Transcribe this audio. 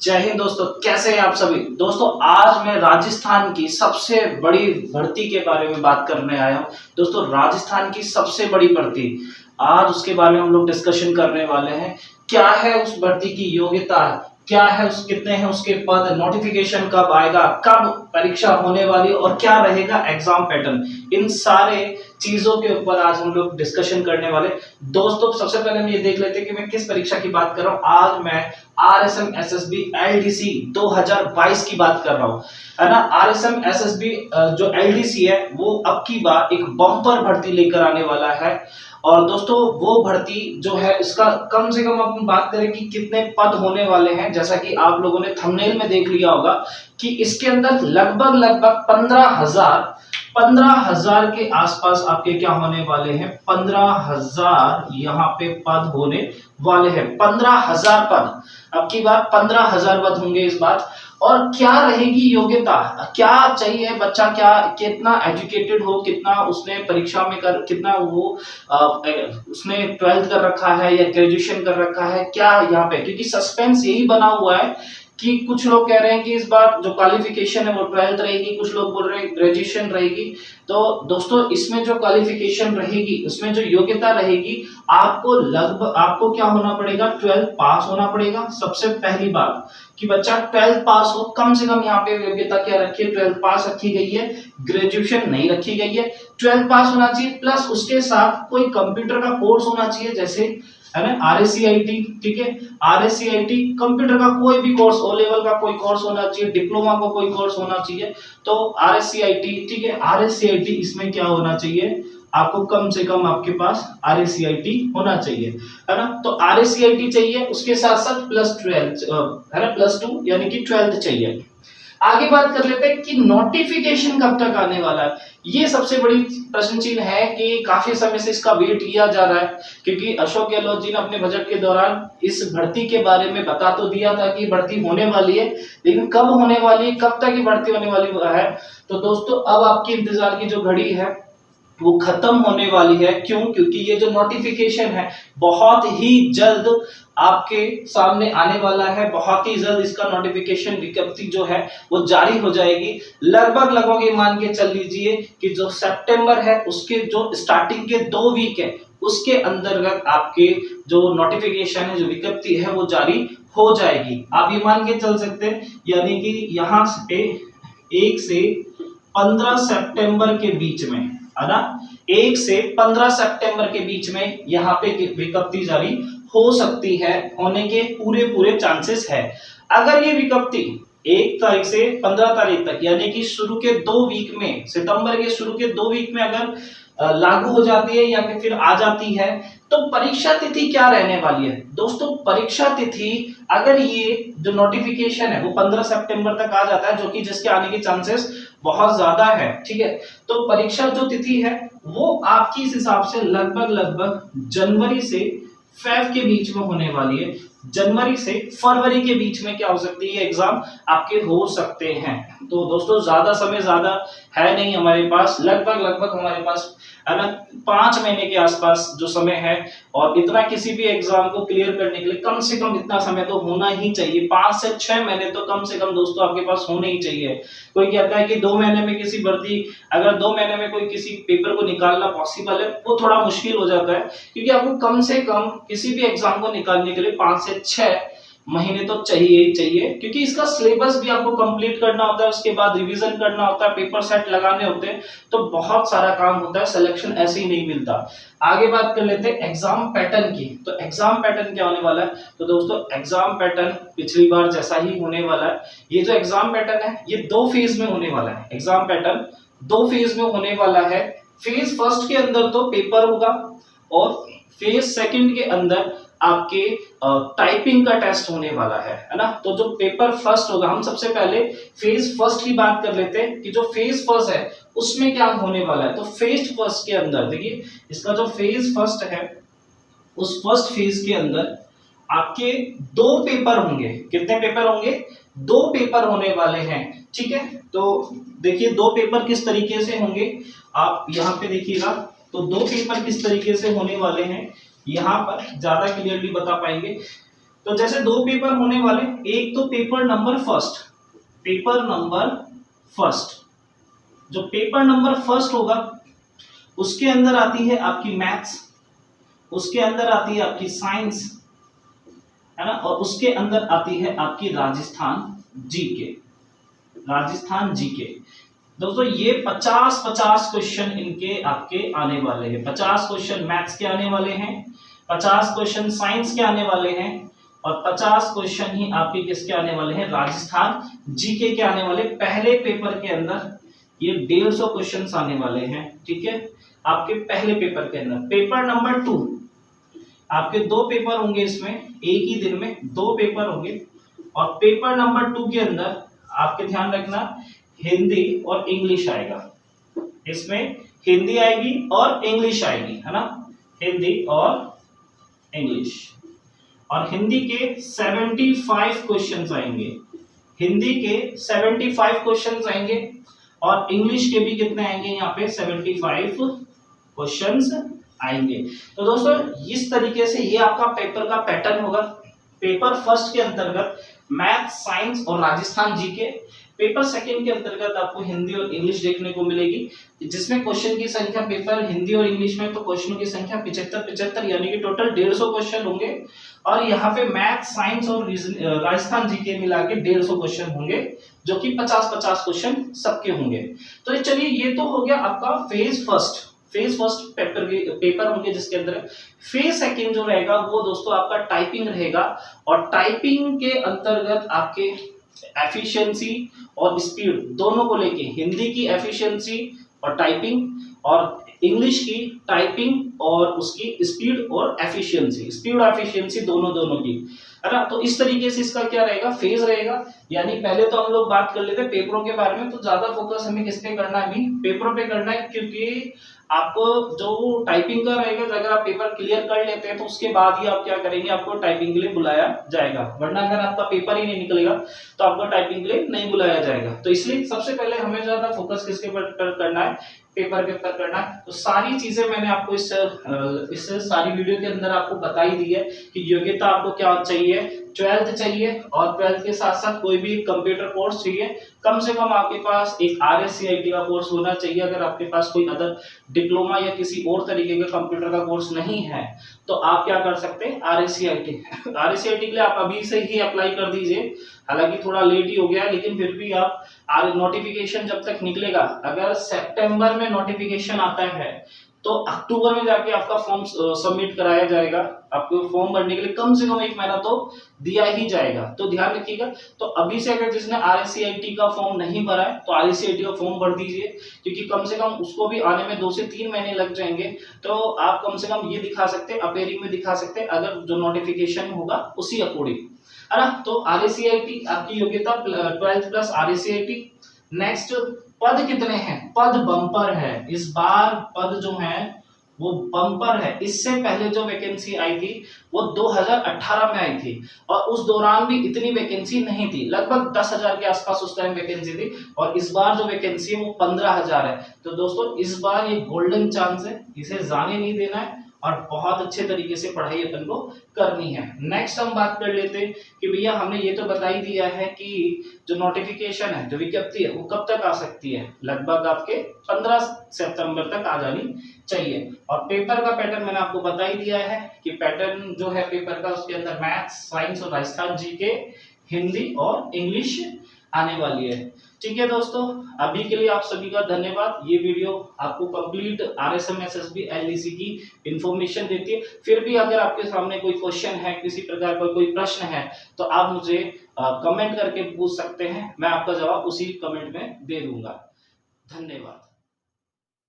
जय हिंद दोस्तों, कैसे हैं आप सभी। दोस्तों आज मैं राजस्थान की सबसे बड़ी भर्ती के बारे में बात करने आया हूं। दोस्तों राजस्थान की सबसे बड़ी भर्ती, आज उसके बारे में हम लोग डिस्कशन करने वाले हैं। क्या है उस भर्ती की योग्यता, क्या है कितने हैं उसके पद, नोटिफिकेशन कब आएगा, कब परीक्षा होने वाली और क्या रहेगा एग्जाम पैटर्न, इन सारे चीजों के ऊपर आज हम लोग डिस्कशन करने वाले। दोस्तों सबसे पहले हम ये देख लेते हैं कि मैं किस परीक्षा की बात कर रहा हूँ। आज मैं RSM SSB LDC 2022 की बात कर रहा हूँ, है ना। RSM SSB जो LDC है वो अब की बार एक बम्पर भर्ती लेकर आने वाला है। और दोस्तों वो भर्ती जो है इसका कम से कम अपन बात करें कि कितने पद होने वाले हैं, जैसा कि आप लोगों ने थंबनेल में देख लिया होगा कि इसके अंदर लगभग 15,000 के आसपास आपके क्या होने वाले हैं, 15,000 यहाँ पे पद होने वाले हैं। 15,000 पद, अब की बार 15,000 पद होंगे इस बार। और क्या रहेगी योग्यता, क्या चाहिए बच्चा, क्या कितना एजुकेटेड हो, कितना उसने परीक्षा में कर, कितना वो उसने 12th कर रखा है या ग्रेजुएशन कर रखा है, क्या यहाँ पे, क्योंकि सस्पेंस यही बना हुआ है कि कुछ लोग कह रहे हैं कि इस बार जो क्वालिफिकेशन है वो 12th रहेगी, कुछ लोग बोल रहे हैं ग्रेजुएशन रहेगी। तो दोस्तों इसमें जो क्वालिफिकेशन रहेगी, उसमें जो योग्यता रहेगी, आपको क्या होना पड़ेगा, 12th पास होना पड़ेगा। सबसे पहली बात कि बच्चा 12th पास हो, कम से कम यहाँ पे योग्यता क्या रखी है, 12th पास रखी गई है, ग्रेजुएशन नहीं रखी गई है। 12th पास होना चाहिए, प्लस उसके साथ कोई कंप्यूटर का कोर्स होना चाहिए, जैसे है ना RSCIT, ठीक है, RSCIT कंप्यूटर का कोई भी कोर्स, ओ लेवल का कोई कोर्स होना चाहिए, डिप्लोमा का कोई कोर्स होना चाहिए। तो RSCIT, ठीक है, RSCIT इसमें क्या होना चाहिए, आपको कम से कम आपके पास RSCIT होना चाहिए, है ना। तो RSCIT चाहिए, उसके साथ साथ +12 है ना, +2 यानी कि 12th चाहिए। आगे बात कर लेते हैं कि नोटिफिकेशन कब तक आने वाला है। ये सबसे बड़ी प्रश्न चिन्ह है कि काफी समय से इसका वेट किया जा रहा है, क्योंकि अशोक गहलोत जी ने अपने बजट के दौरान इस भर्ती के बारे में बता तो दिया था कि भर्ती होने वाली है, लेकिन कब होने वाली है, कब तक ये भर्ती होने वाली है। तो दोस्तों अब आपकी इंतजार की जो घड़ी है वो खत्म होने वाली है। क्यों? क्योंकि ये जो नोटिफिकेशन है बहुत ही जल्द आपके सामने आने वाला है, बहुत ही जल्द इसका नोटिफिकेशन विज्ञप्ति जो है वो जारी हो जाएगी। लगभग ये मान के चल लीजिए कि जो सितंबर है उसके जो स्टार्टिंग के 2 वीक है उसके अंतर्गत आपके जो नोटिफिकेशन है, जो विज्ञप्ति है वो जारी हो जाएगी। आप ये मान के चल सकते हैं, यानी कि यहाँ से 1 से 15 सितंबर के बीच में, है ना, 1 से 15 सितंबर के बीच में यहाँ पे विज्ञप्ति जारी हो सकती है, होने के पूरे चांसेस है। अगर ये विज्ञप्ति 1 तारीख से 15 तारीख तक, यानी कि शुरू के 2 वीक में, सितंबर के शुरू के 2 वीक में अगर लागू हो जाती है या फिर आ जाती है, तो परीक्षा तिथि क्या रहने वाली है। दोस्तों परीक्षा तिथि, अगर ये जो नोटिफिकेशन है वो 15 सितंबर तक आ जाता है, जो कि जिसके आने के चांसेस बहुत ज्यादा है, ठीक है, तो परीक्षा जो तिथि है वो आपकी इस हिसाब से लगभग जनवरी से फेब के बीच में होने वाली है। जनवरी से फरवरी के बीच में क्या हो सकती है, एग्जाम आपके हो सकते हैं। तो दोस्तों ज्यादा समय ज्यादा है नहीं हमारे पास, लगभग हमारे पास, है ना, 5 महीने के आसपास जो समय है। और इतना किसी भी एग्जाम को क्लियर करने के लिए कम से कम इतना समय तो होना ही चाहिए, 5 से 6 महीने तो कम से कम दोस्तों आपके पास होने ही चाहिए। कोई कहता है कि 2 महीने में किसी भर्ती, अगर 2 महीने में कोई किसी पेपर को निकालना पॉसिबल है, वो थोड़ा मुश्किल हो जाता है, क्योंकि आपको कम से कम किसी भी एग्जाम को निकालने के लिए 5 से 6 महीने तो चाहिए ही चाहिए, क्योंकि इसका सिलेबस भी आपको कंप्लीट करना होता है, उसके बाद रिवीजन करना होता है, पेपर सेट लगाने होते हैं, तो बहुत सारा काम होता है, सिलेक्शन ऐसे ही नहीं मिलता। आगे बात कर लेते हैं एग्जाम पैटर्न की। तो एग्जाम पैटर्न क्या होने वाला है, तो दोस्तों एग्जाम पैटर्न पिछली बार जैसा ही होने वाला है। ये जो एग्जाम पैटर्न है ये 2 फेज में होने वाला है। एग्जाम पैटर्न 2 फेज में होने वाला है। फेज फर्स्ट के अंदर तो पेपर होगा, और फेज सेकंड के अंदर आपके टाइपिंग का टेस्ट होने वाला है ना। तो जो पेपर फर्स्ट होगा, हम सबसे पहले फेज फर्स्ट की बात कर लेते हैं कि जो फेज फर्स्ट है उसमें क्या होने वाला है। तो फेज फर्स्ट के अंदर देखिए, इसका जो फेज फर्स्ट है उस फर्स्ट फेज के अंदर आपके 2 पेपर होंगे। कितने पेपर होंगे? 2 पेपर होने वाले हैं, ठीक है। तो देखिए 2 पेपर किस तरीके से होंगे, आप यहाँ पे देखिएगा। तो 2 पेपर किस तरीके से होने वाले हैं, यहाँ पर ज्यादा क्लियरली बता पाएंगे। तो जैसे दो पेपर होने वाले, एक तो पेपर नंबर फर्स्ट, जो पेपर नंबर फर्स्ट होगा उसके अंदर आती है आपकी मैथ्स, उसके अंदर आती है आपकी साइंस, है ना, और उसके अंदर आती है आपकी राजस्थान जीके। दोस्तों ये 50-50 क्वेश्चन इनके आपके आने वाले हैं। 50 क्वेश्चन मैथ्स के आने वाले हैं, 50 क्वेश्चन साइंस के आने वाले हैं, और 50 क्वेश्चन ही आपके किसके आने वाले हैं, राजस्थान जीके के आने वाले। पहले पेपर के अंदर ये 150 क्वेश्चन आने वाले हैं, ठीक है, आपके पहले पेपर के अंदर। पेपर नंबर 2 आपके 2 पेपर होंगे, इसमें एक ही दिन में 2 पेपर होंगे, और पेपर नंबर 2 के अंदर आपके ध्यान रखना हिंदी और इंग्लिश आएगा। इसमें हिंदी आएगी और इंग्लिश आएगी, है ना, हिंदी और इंग्लिश। और हिंदी के 75 क्वेश्चंस आएंगे, हिंदी के 75 क्वेश्चंस आएंगे, और इंग्लिश के भी कितने आएंगे यहाँ पे 75 क्वेश्चंस आएंगे। तो दोस्तों इस तरीके से ये आपका पेपर का पैटर्न होगा। पेपर फर्स्ट के अंतर्गत मैथ, साइंस और राजस्थान जीके, पेपर सेकंड के अंतर्गत आपको हिंदी और इंग्लिश देखने को मिलेगी, जिसमें क्वेश्चन की संख्या पेपर हिंदी और इंग्लिश में तो क्वेश्चनों की संख्या 75 यानी कि टोटल 150 क्वेश्चन होंगे, और यहाँ पे मैथ, साइंस और राजस्थान जीके मिला के 150 क्वेश्चन होंगे, जो कि 50-50 क्वेश्चन सबके होंगे। तो चलिए ये तो हो गया आपका फेज फर्स्ट पेपर होंगे, जिसके अंदर फेज सेकंड जो रहेगा वो दोस्तों आपका टाइपिंग रहेगा, और टाइपिंग के अंतर्गत आपके एफिशिएंसी और स्पीड दोनों को लेके, हिंदी की एफिशिएंसी और टाइपिंग, और इंग्लिश की टाइपिंग और उसकी स्पीड और एफिशिएंसी दोनों की, है ना। तो इस तरीके से इसका क्या रहेगा, फेज रहेगा। यानी पहले तो हम लोग बात कर लेते हैं पेपरों के बारे में, तो ज्यादा फोकस हमें किस पे करना है, अभी पेपरों पे करना है, क्योंकि आपको जो टाइपिंग का रहेगा, अगर आप पेपर क्लियर कर लेते हैं तो उसके बाद ही आप क्या करेंगे, आपको टाइपिंग के लिए बुलाया जाएगा, वरना अगर आपका पेपर ही नहीं निकलेगा तो आपको टाइपिंग के लिए नहीं बुलाया जाएगा। तो इसलिए सबसे पहले हमें ज्यादा फोकस किसके पर करना है, पेपर के ऊपर करना है। तो सारी चीजें मैंने आपको इस सारी वीडियो के अंदर आपको बताई दी है कि योग्यता आपको क्या चाहिए, 12th चाहिए, और 12th के साथ साथ कोई भी कंप्यूटर कोर्स चाहिए, कम से कम आपके पास एक RSCIT का कोर्स होना चाहिए। अगर आपके पास कोई अदर डिप्लोमा या किसी और तरीके का कंप्यूटर का कोर्स नहीं है तो आप क्या कर सकते हैं, RSCIT के लिए आप अभी से ही अप्लाई कर दीजिए। हालांकि थोड़ा लेट ही हो गया, लेकिन फिर भी आप नोटिफिकेशन जब तक निकलेगा, अगर सितंबर में नोटिफिकेशन आता है तो अक्टूबर में जाके आपका फॉर्म सबमिट कराया जाएगा। आपको फॉर्म भरने के लिए कम से कम 1 महीना तो दिया ही जाएगा, तो ध्यान रखिएगा। तो अभी से अगर जिसने RSCIT का फॉर्म नहीं भरा है तो RSCIT का फॉर्म भर दीजिए, क्योंकि कम से कम उसको भी आने में 2 से 3 महीने लग जाएंगे। तो आप कम से कम ये दिखा सकते हैं, अपेयरिंग में दिखा सकते हैं, अगर जो नोटिफिकेशन होगा उसी अकॉर्डिंग, है ना। तो RSCIT आपकी योग्यता 12th प्लस RSCIT। नेक्स्ट पद कितने हैं, पद बम्पर है इस बार, पद जो है वो बम्पर है। इससे पहले जो वैकेंसी आई थी वो 2018 में आई थी, और उस दौरान भी इतनी वैकेंसी नहीं थी, लगभग 10,000 के आसपास उस टाइम वैकेंसी थी, और इस बार जो वैकेंसी है वो 15,000 है। तो दोस्तों इस बार ये गोल्डन चांस है, इसे जाने नहीं देना है, और बहुत अच्छे तरीके से पढ़ाई अपन को करनी है। नेक्स्ट हम बात कर लेते हैं कि भैया हमने ये तो बता ही दिया है कि जो नोटिफिकेशन है, जो विज्ञप्ति है, वो कब तक आ सकती है, लगभग आपके 15 सितंबर तक आ जानी चाहिए। और पेपर का पैटर्न मैंने आपको बता ही दिया है कि पैटर्न जो है पेपर का, उसके अंदर मैथ्स, साइंस और राजस्थान जीके, हिंदी और इंग्लिश आने वाली है। ठीक है दोस्तों, अभी के लिए आप सभी का धन्यवाद। ये वीडियो आपको कंप्लीट RSM SSB LDC की इंफॉर्मेशन देती है। फिर भी अगर आपके सामने कोई क्वेश्चन है, किसी प्रकार का कोई प्रश्न है, तो आप मुझे कमेंट करके पूछ सकते हैं, मैं आपका जवाब उसी कमेंट में दे दूंगा। धन्यवाद।